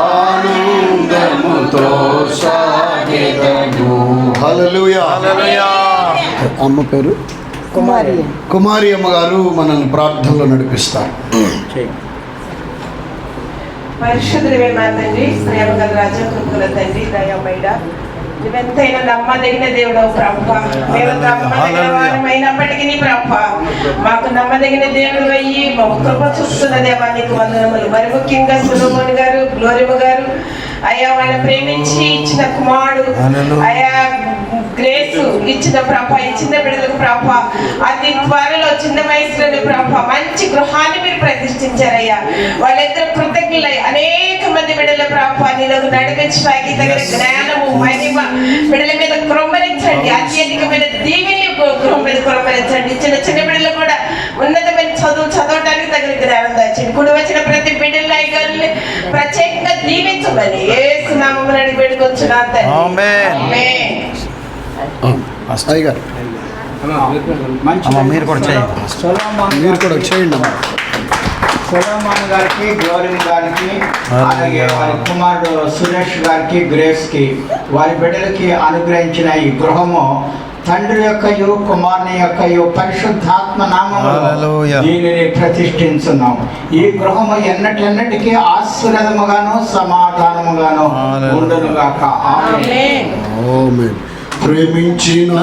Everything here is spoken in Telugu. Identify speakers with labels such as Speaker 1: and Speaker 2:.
Speaker 1: ఆనందముతో సాగెదను. హల్లెలూయా. అమ్మ పేరు కుమారి అమ్మగారు మనల్ని ప్రార్థనలో నడిపిస్తారు.
Speaker 2: పరిశుద్ధుడివే మా తండ్రి, ప్రేమ గల రాజా, కృపగల తండ్రి, దయామయుడా, నువ్వెంతైనా నమ్మదగిన దేవుడవు ప్రభువా. మేము నమ్మదగిన వారమైనప్పటికీ ప్రభువా, మాకు నమ్మదగిన దేవుడు అయ్యి మా కృప చూస్తున్న దేవా నీకు వందనములు. మరి ముఖ్యంగా సులోమోన్ గారు, గ్లోరిమ గారు అయ్యా, వాళ్ళని ప్రేమించి ఇచ్చిన కుమారుడు అయ్యా గ్రేస్ ఇచ్చిన ప్రభా, ఈ చిన్న బిడ్డలకు ప్రభా, అతి త్వరలో చిన్న వయసులోని ప్రభా మంచి గృహాన్ని మీరు ప్రతిష్ఠించారయ్యా. వాళ్ళిద్దరు కృతజ్ఞులై అనేక మంది బిడ్డల ప్రభా నీలోకి నడిపించడానికి తగిన జ్ఞానము మహిమ బిడ్డల మీద కృమ్మరించండి. అత్యధికమైన దీవెని మీద కృమ్మరించండి. చిన్న చిన్న బిడ్డలు కూడా ఉన్నతమైన చదువు చదవడానికి తగిన జ్ఞానం దాచండి. కుడి వచ్చిన ప్రతి బిడ్డల గారిని ప్రత్యేకంగా దీవించమని యేసు నామమున అడిగి పెట్టుకొచ్చున్నాను తండ్రి. ఆమేన్.
Speaker 1: మీరు కూడా చేయండి.
Speaker 3: సొలొమోన్ గారికి, గ్లోరిమ్ గారికి, అలాగే వారి కుమారుడు సురేష్ గారికి, గ్రేస్ కి, వారి బిడ్డలకి అనుగ్రహించిన ఈ గృహము తండ్రి యొక్కయు కుమారుని యొక్కయు పరిశుద్ధాత్మ నామములో దీనిని ప్రతిష్ఠించున్నాం. ఈ గృహము ఎన్నటెన్నటికీ ఆశీర్వాదముగాను సమాధానముగాను ఉండునుగాక. ఆమేన్.
Speaker 1: ప్రేమించిన